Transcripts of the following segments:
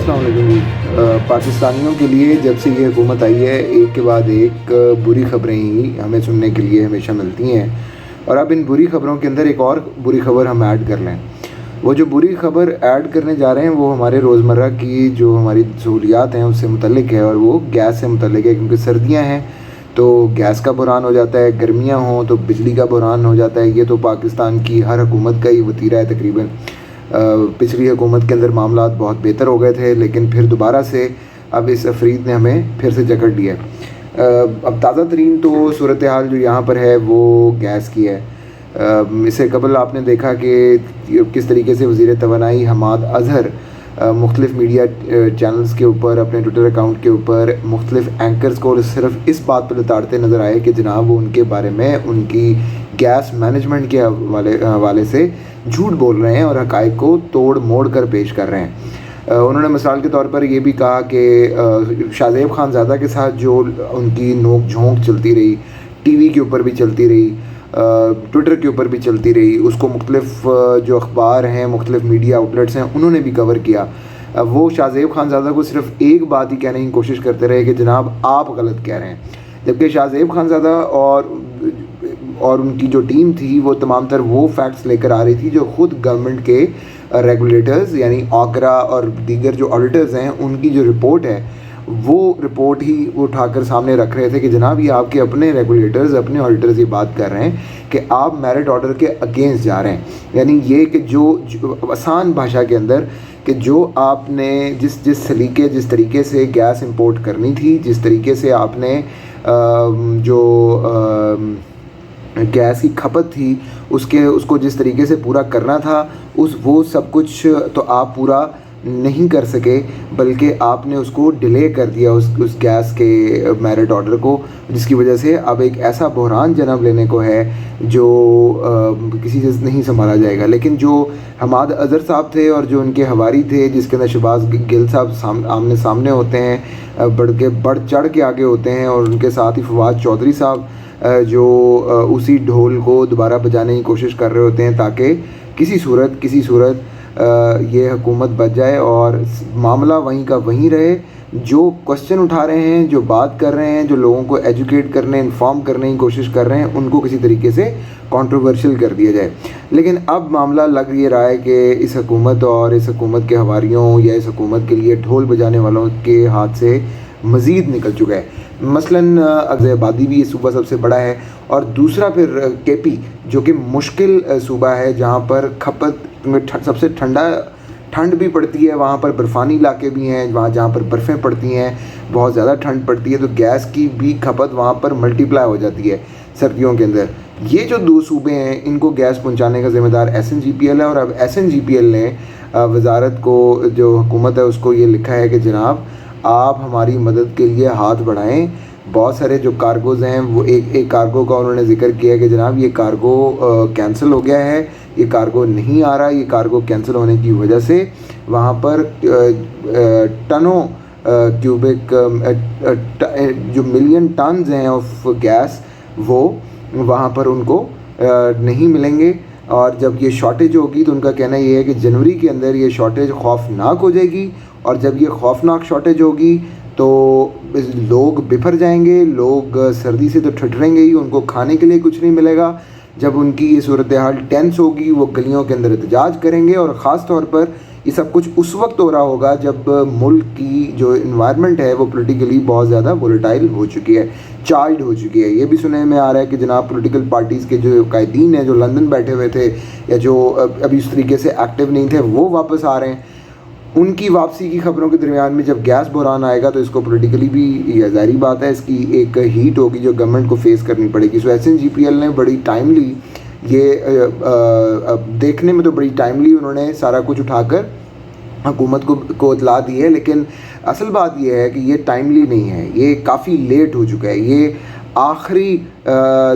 السلام علیکم جی۔ پاکستانیوں کے لیے جب سے یہ حکومت آئی ہے ایک کے بعد ایک بری خبریں ہی ہمیں سننے کے لیے ہمیشہ ملتی ہیں، اور اب ان بری خبروں کے اندر ایک اور بری خبر ہم ایڈ کر لیں۔ وہ جو بری خبر ایڈ کرنے جا رہے ہیں وہ ہمارے روزمرہ کی جو ہماری سہولیات ہیں اس سے متعلق ہے، اور وہ گیس سے متعلق ہے، کیونکہ سردیاں ہیں تو گیس کا بحران ہو جاتا ہے، گرمیاں ہوں تو بجلی کا بحران ہو جاتا ہے۔ یہ تو پاکستان کی ہر حکومت کا ہی وتیرہ ہے تقریباً۔ پچھلی حکومت کے اندر معاملات بہت بہتر ہو گئے تھے، لیکن پھر دوبارہ سے اب اس افرید نے ہمیں پھر سے جکڑ لیا ہے۔ اب تازہ ترین تو صورتحال جو یہاں پر ہے وہ گیس کی ہے۔ اس سے قبل آپ نے دیکھا کہ کس طریقے سے وزیر توانائی حماد اظہر مختلف میڈیا چینلز کے اوپر، اپنے ٹویٹر اکاؤنٹ کے اوپر مختلف اینکرز کو صرف اس بات پر لتاڑتے نظر آئے کہ جناب وہ ان کے بارے میں ان کی گیس مینجمنٹ کے حوالے سے جھوٹ بول رہے ہیں اور حقائق کو توڑ موڑ کر پیش کر رہے ہیں۔ انہوں نے مثال کے طور پر یہ بھی کہا کہ شاہ زیب خان زادہ کے ساتھ جو ان کی نوک جھونک چلتی رہی، ٹی وی کے اوپر بھی چلتی رہی، ٹویٹر کے اوپر بھی چلتی رہی، اس کو مختلف جو اخبار ہیں، مختلف میڈیا آؤٹلیٹس ہیں، انہوں نے بھی کور کیا۔ وہ شاہ زیب خان زادہ کو صرف ایک بات ہی کہنے کی کوشش کرتے رہے کہ جناب آپ غلط کہہ رہے ہیں، جبکہ شاہ زیب خان زادہ اور ان کی جو ٹیم تھی وہ تمام تر وہ فیکٹس لے کر آ رہی تھی جو خود گورنمنٹ کے ریگولیٹرز یعنی آکرا اور دیگر جو آڈیٹرز ہیں ان کی جو رپورٹ ہے وہ رپورٹ ہی اٹھا کر سامنے رکھ رہے تھے کہ جناب یہ آپ کے اپنے ریگولیٹرز، اپنے آڈیٹرز یہ بات کر رہے ہیں کہ آپ میرٹ آرڈر کے اگینسٹ جا رہے ہیں۔ یعنی یہ کہ جو آسان بھاشا کے اندر کہ جو آپ نے جس طریقے سے گیس امپورٹ کرنی تھی، جس طریقے سے آپ نے جو گیس کی کھپت تھی اس کو جس طریقے سے پورا کرنا تھا، وہ سب کچھ تو آپ پورا نہیں کر سکے، بلکہ آپ نے اس کو ڈیلے کر دیا اس گیس کے میرٹ آرڈر کو، جس کی وجہ سے اب ایک ایسا بحران جنم لینے کو ہے جو کسی سے نہیں سنبھالا جائے گا۔ لیکن جو حماد اظہر صاحب تھے اور جو ان کے حواری تھے، جس کے اندر شہباز گل صاحب آمنے سامنے ہوتے ہیں، بڑھ چڑھ کے آگے ہوتے ہیں، اور ان کے ساتھ ہی فواد چودھری صاحب جو اسی ڈھول کو دوبارہ بجانے کی کوشش کر رہے ہوتے ہیں تاکہ کسی صورت یہ حکومت بچ جائے اور معاملہ وہیں کا وہیں رہے۔ جو کوسچن اٹھا رہے ہیں، جو بات کر رہے ہیں، جو لوگوں کو ایجوکیٹ کرنے، انفارم کرنے کی کوشش کر رہے ہیں، ان کو کسی طریقے سے کنٹروورشل کر دیا جائے۔ لیکن اب معاملہ لگ یہ رہا ہے کہ اس حکومت اور اس حکومت کے حواریوں یا اس حکومت کے لیے ڈھول بجانے والوں کے ہاتھ سے مزید نکل چکا ہے۔ مثلاً اغذیہ آبادی بھی یہ صوبہ سب سے بڑا ہے، اور دوسرا پھر کے پی جو کہ مشکل صوبہ ہے، جہاں پر کھپت سب سے ٹھنڈ بھی پڑتی ہے، وہاں پر برفانی علاقے بھی ہیں، جہاں پر برفیں پڑتی ہیں، بہت زیادہ ٹھنڈ پڑتی ہے، تو گیس کی بھی کھپت وہاں پر ملٹیپلائی ہو جاتی ہے سردیوں کے اندر۔ یہ جو دو صوبے ہیں ان کو گیس پہنچانے کا ذمہ دار S N G P L ہے، اور اب S N G P L نے وزارت کو، جو حکومت ہے اس کو یہ لکھا ہے کہ جناب آپ ہماری مدد کے لیے ہاتھ بڑھائیں۔ بہت سارے جو کارگوز ہیں وہ ایک کارگو کا انہوں نے ذکر کیا ہے کہ جناب یہ کارگو کینسل ہو گیا ہے، یہ کارگو نہیں آ رہا۔ یہ کارگو کینسل ہونے کی وجہ سے وہاں پر ٹنوں کیوبک جو ملین ٹنز ہیں آف گیس وہ وہاں پر ان کو نہیں ملیں گے، اور جب یہ شارٹیج ہوگی تو ان کا کہنا یہ ہے کہ جنوری کے اندر یہ شارٹیج خوفناک ہو جائے گی، اور جب یہ خوفناک شارٹیج ہوگی تو لوگ بفر جائیں گے، لوگ سردی سے تو ٹھٹریں گے ہی، ان کو کھانے کے لیے کچھ نہیں ملے گا۔ جب ان کی یہ صورتحال ٹینس ہوگی وہ گلیوں کے اندر احتجاج کریں گے، اور خاص طور پر یہ سب کچھ اس وقت ہو رہا ہوگا جب ملک کی جو انوائرمنٹ ہے وہ پولیٹیکلی بہت زیادہ وولیٹائل ہو چکی ہے، چارجڈ ہو چکی ہے۔ یہ بھی سننے میں آ رہا ہے کہ جناب پولیٹیکل پارٹیز کے جو قائدین ہیں جو لندن بیٹھے ہوئے تھے یا جو ابھی اس طریقے سے ایکٹیو نہیں تھے وہ واپس آ رہے ہیں۔ ان کی واپسی کی خبروں کے درمیان میں جب گیس بحران آئے گا تو اس کو پولیٹیکلی بھی یہ ظاہری بات ہے اس کی ایک ہیٹ ہوگی جو گورنمنٹ کو فیس کرنی پڑے گی۔ So S N G P L نے بڑی ٹائملی یہ دیکھنے میں تو بڑی ٹائملی انہوں نے سارا کچھ اٹھا کر حکومت کو اطلاع دی ہے، لیکن اصل بات یہ ہے کہ یہ ٹائملی نہیں ہے، یہ کافی لیٹ ہو چکا ہے۔ یہ آخری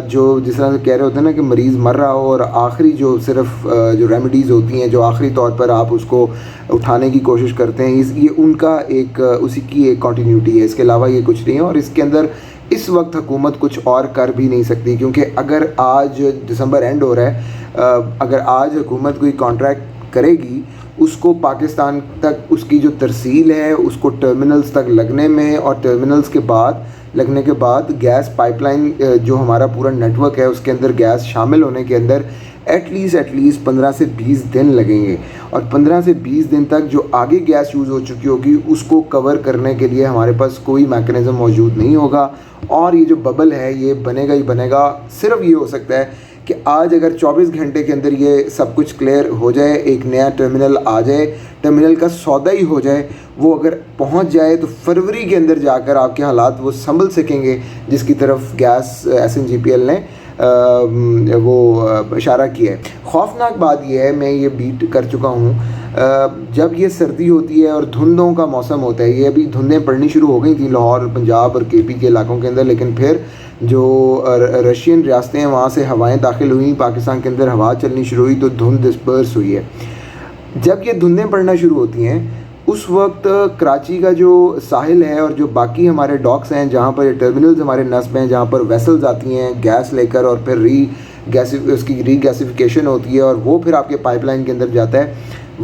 جو جس طرح سے کہہ رہے ہوتے ہیں نا کہ مریض مر رہا ہو، اور آخری جو صرف جو ریمیڈیز ہوتی ہیں جو آخری طور پر آپ اس کو اٹھانے کی کوشش کرتے ہیں، یہ ان کا ایک اسی کی ایک کنٹینیوٹی ہے، اس کے علاوہ یہ کچھ نہیں ہے۔ اور اس کے اندر اس وقت حکومت کچھ اور کر بھی نہیں سکتی، کیونکہ اگر آج دسمبر اینڈ ہو رہا ہے، اگر آج حکومت کوئی کانٹریکٹ کرے گی اس کو پاکستان تک اس کی جو ترسیل ہے اس کو ٹرمینلز تک لگنے میں اور ٹرمینلز کے بعد لگنے کے بعد گیس پائپ لائن جو ہمارا پورا نیٹ ورک ہے اس کے اندر گیس شامل ہونے کے اندر ایٹ لیسٹ 15 سے 20 دن لگیں گے، اور 15 سے 20 دن تک جو آگے گیس یوز ہو چکی ہوگی اس کو کور کرنے کے لیے ہمارے پاس کوئی میکانزم موجود نہیں ہوگا، اور یہ جو ببل ہے یہ بنے گا ہی بنے گا۔ صرف یہ ہو سکتا ہے کہ آج اگر 24 گھنٹے کے اندر یہ سب کچھ کلیئر ہو جائے، ایک نیا ٹرمینل آ جائے، ٹرمینل کا سودا ہی ہو جائے، وہ اگر پہنچ جائے تو فروری کے اندر جا کر آپ کے حالات وہ سنبھل سکیں گے، جس کی طرف گیس SNGPL نے وہ اشارہ کیا ہے۔ خوفناک بات یہ ہے، میں یہ بیٹ کر چکا ہوں، جب یہ سردی ہوتی ہے اور دھندوں کا موسم ہوتا ہے، یہ ابھی دھندیں پڑنی شروع ہو گئی تھیں لاہور، پنجاب اور KP کے علاقوں کے اندر، لیکن پھر جو رشین ریاستیں ہیں وہاں سے ہوائیں داخل ہوئیں، پاکستان کے اندر ہوا چلنی شروع ہوئی تو دھند ڈسپرس ہوئی ہے۔ جب یہ دھندیں پڑنا شروع ہوتی ہیں اس وقت کراچی کا جو ساحل ہے اور جو باقی ہمارے ڈاکس ہیں جہاں پر ٹرمینلز ہمارے نصب ہیں، جہاں پر ویسلز آتی ہیں گیس لے کر اور پھر اس کی ری گیسیفیکیشن ہوتی ہے اور وہ پھر آپ کے پائپ لائن کے اندر جاتا ہے،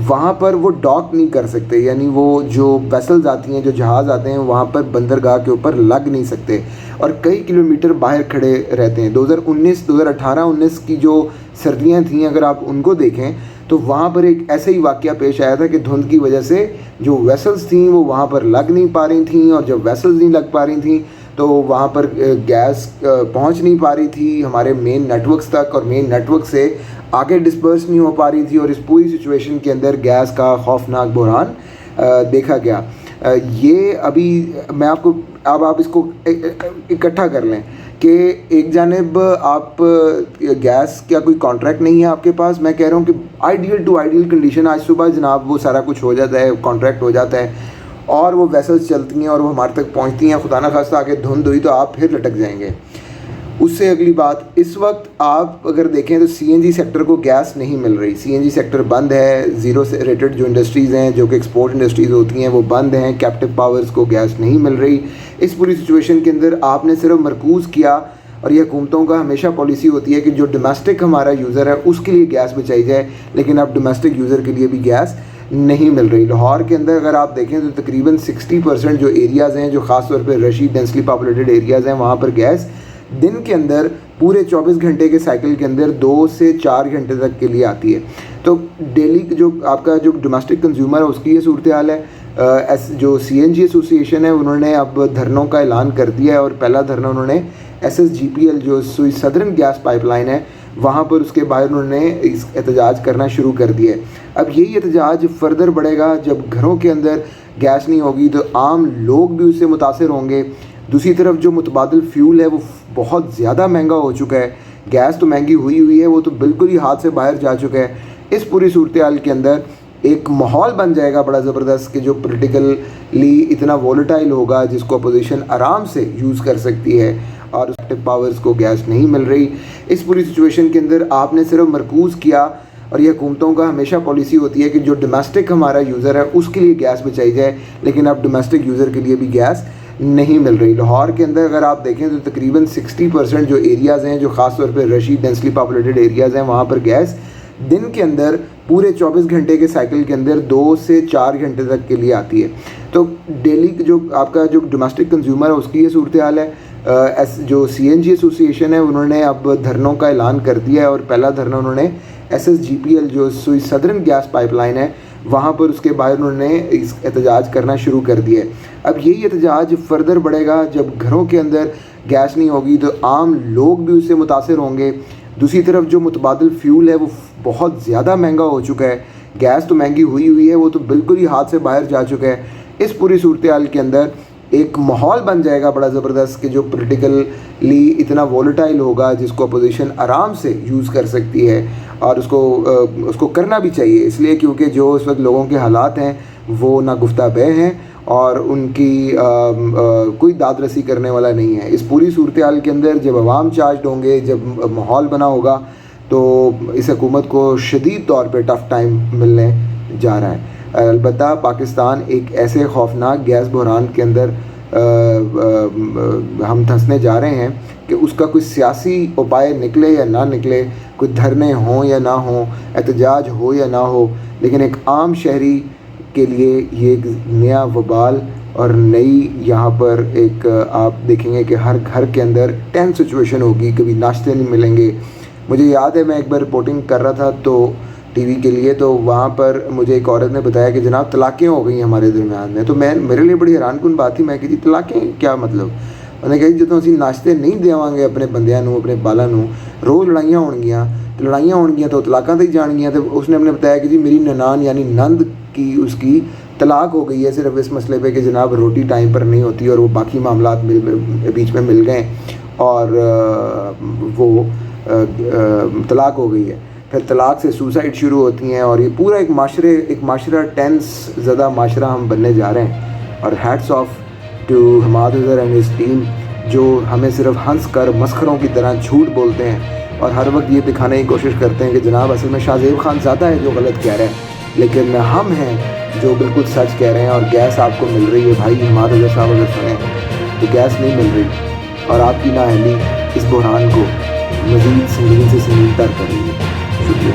وہاں پر وہ ڈاک نہیں کر سکتے، یعنی وہ جو ویسلز آتی ہیں، جو جہاز آتے ہیں، وہاں پر بندرگاہ کے اوپر لگ نہیں سکتے اور کئی کلومیٹر باہر کھڑے رہتے ہیں۔ 2018-19 کی جو سردیاں تھیں اگر آپ ان کو دیکھیں تو وہاں پر ایک ایسا ہی واقعہ پیش آیا تھا کہ دھند کی وجہ سے جو ویسلز تھیں وہ وہاں پر لگ نہیں پا رہی تھیں، اور جب ویسلز نہیں لگ پا رہی تھیں تو وہاں پر گیس پہنچ نہیں پا رہی تھی ہمارے مین نیٹ ورکس تک، اور مین نیٹ ورک سے آگے ڈسپرس نہیں ہو پا رہی تھی، اور اس پوری سچویشن کے اندر گیس کا خوفناک بحران دیکھا گیا۔ یہ ابھی میں آپ اس کو اکٹھا کر لیں کہ ایک جانب آپ گیس کا کوئی کانٹریکٹ نہیں ہے آپ کے پاس، میں کہہ رہا ہوں کہ آئیڈیل ٹو آئیڈیل کنڈیشن آج صبح جناب وہ سارا کچھ ہو جاتا ہے، کانٹریکٹ ہو جاتا ہے اور وہ ویسلز چلتی ہیں اور وہ ہمارے تک پہنچتی ہیں، خدا نہ خواستہ آگے دھند ہوئی تو آپ پھر لٹک جائیں گے۔ اس سے اگلی بات، اس وقت آپ اگر دیکھیں تو CNG سیکٹر کو گیس نہیں مل رہی، CNG سیکٹر بند ہے، زیرو سے ریٹڈ جو انڈسٹریز ہیں جو کہ ایکسپورٹ انڈسٹریز ہوتی ہیں وہ بند ہیں، کیپٹیو پاورز کو گیس نہیں مل رہی۔ اس پوری سچویشن کے اندر آپ نے صرف مرکوز کیا، اور یہ حکومتوں کا ہمیشہ پالیسی ہوتی ہے کہ جو ڈومیسٹک ہمارا یوزر ہے اس کے لیے گیس بچائی جائے، لیکن اب ڈومیسٹک یوزر کے لیے بھی گیس نہیں مل رہی۔ لاہور کے اندر اگر آپ دیکھیں تو تقریباً 60% جو ایریاز ہیں جو خاص طور پہ رشی ڈینسلی پاپولیٹڈ ایریاز ہیں وہاں پر گیس دن کے اندر پورے 24 گھنٹے کے سائیکل کے اندر 2 سے 4 گھنٹے تک کے لیے آتی ہے۔ تو ڈیلی جو آپ کا جو ڈومیسٹک کنزیومر ہے اس کی یہ صورتحال ہے۔ جو CNG ایسوسیشن ہے انہوں نے اب دھرنوں کا اعلان کر دیا ہے، اور پہلا دھرنا انہوں نے SSGPL جو سدرن گیس پائپ لائن ہے وہاں پر اس کے باہر انہوں نے احتجاج کرنا شروع کر دیا ہے۔ اب یہی احتجاج فردر بڑھے گا، جب گھروں کے اندر گیس نہیں ہوگی تو عام لوگ بھی اس سے متاثر ہوں گے۔ دوسری طرف جو متبادل فیول ہے وہ بہت زیادہ مہنگا ہو چکا ہے، گیس تو مہنگی ہوئی ہے، وہ تو بالکل ہی ہاتھ سے باہر جا چکا ہے۔ اس پوری صورتحال کے اندر ایک ماحول بن جائے گا بڑا زبردست کہ جو پولیٹیکلی اتنا وولٹائل ہوگا، جس کو اپوزیشن آرام سے یوز کر سکتی ہے، اور ایکٹیو پاورز کو گیس نہیں مل رہی۔ اس پوری سچویشن کے اندر آپ نے صرف مرکوز کیا، اور یہ حکومتوں کا ہمیشہ پالیسی ہوتی ہے کہ جو ڈومیسٹک ہمارا یوزر ہے اس کے لیے گیس بچائی جائے، لیکن اب ڈومیسٹک یوزر کے لیے بھی گیس نہیں مل رہی۔ لاہور کے اندر اگر آپ دیکھیں تو تقریباً 60% جو ایریاز ہیں جو خاص طور پہ رشی ڈینسلی پاپولیٹڈ ایریاز ہیں وہاں پر گیس دن کے اندر پورے 24 گھنٹے کے سائیکل کے اندر 2 سے 4 گھنٹے تک کے لیے آتی ہے۔ تو ڈیلی جو آپ کا جو ڈومیسٹک کنزیومر ہے اس کی یہ صورتحال ہے۔ جو CNG ایسوسیشن ہے انہوں نے اب دھرنوں کا اعلان کر دیا ہے، اور پہلا دھرنا انہوں نے SSGPL جو سدرن گیس پائپ لائن ہے وہاں پر اس کے باہر انہوں نے احتجاج کرنا شروع کر دیا ہے۔ اب یہی احتجاج فردر بڑھے گا، جب گھروں کے اندر گیس نہیں ہوگی تو عام لوگ بھی اس سے متاثر ہوں گے۔ دوسری طرف جو متبادل فیول ہے وہ بہت زیادہ مہنگا ہو چکا ہے، گیس تو مہنگی ہوئی ہے، وہ تو بالکل ہی ہاتھ سے باہر جا چکا ہے۔ اس پوری صورتحال کے اندر ایک ماحول بن جائے گا بڑا زبردست کہ جو پولیٹیکلی اتنا وولٹائل ہوگا، جس کو اپوزیشن آرام سے یوز کر سکتی ہے، اور اس کو کرنا بھی چاہیے، اس لیے کیونکہ جو اس وقت لوگوں کے حالات ہیں وہ نا گفتہ بہ ہیں اور ان کی کوئی داد رسی کرنے والا نہیں ہے۔ اس پوری صورتحال کے اندر جب عوام چارجڈ ہوں گے، جب ماحول بنا ہوگا تو اس حکومت کو شدید طور پہ ٹف ٹائم ملنے جا رہا ہے۔ البتہ پاکستان ایک ایسے خوفناک گیس بحران کے اندر ہم دھنسنے جا رہے ہیں کہ اس کا کوئی سیاسی اپائے نکلے یا نہ نکلے، کوئی دھرنے ہوں یا نہ ہوں، احتجاج ہو یا نہ ہو، لیکن ایک عام شہری کے لیے یہ ایک نیا وبال اور نئی یہاں پر ایک آپ دیکھیں گے کہ ہر گھر کے اندر ٹینس سچویشن ہوگی، کبھی ناشتے نہیں ملیں گے۔ مجھے یاد ہے میں ایک بار رپورٹنگ کر رہا تھا تو ٹی وی کے لیے، تو وہاں پر مجھے ایک عورت نے بتایا کہ جناب طلاقیں ہو گئی ہیں ہمارے درمیان میں۔ تو میرے لیے بڑی حیران کن بات تھی، میں کہ جی طلاقیں کیا مطلب؟ انہوں نے کہا جی جدوں اسی ناشتے نہیں دیواں گے اپنے بندیاں نوں، اپنے بالاں نوں، روز لڑائیاں ہونگیاں، تو لڑائیاں ہونگیاں تو طلاقاں تے ہی جانگیاں۔ تو اس نے بتایا کہ جی میری ننان یعنی نند کی اس کی طلاق ہو گئی ہے صرف اس مسئلے پہ کہ جناب روٹی ٹائم پر نہیں ہوتی، اور وہ باقی معاملات بیچ میں مل گئے اور وہ طلاق ہو گئی ہے۔ پھر طلاق سے سوسائڈ شروع ہوتی ہیں، اور یہ پورا ایک معاشرہ ٹینس زدہ معاشرہ ہم بننے جا رہے ہیں۔ اور hats of two Hammad Azhar and his team, جو ہمیں صرف ہنس کر مسخروں کی طرح جھوٹ بولتے ہیں اور ہر وقت یہ دکھانے کی کوشش کرتے ہیں کہ جناب اصل میں شاہ زیب خان زیادہ ہے جو غلط کہہ رہے ہیں، لیکن ہم ہیں جو بالکل سچ کہہ رہے ہیں۔ اور گیس آپ کو مل رہی ہے بھائی، حماد اظہر صاحب اگر سنیں تو گیس نہیں مل رہی، اور آپ کی نااہلی اس بحران کو مزید سنگین سے سنگین تر کر رہی ہے۔ شکریہ۔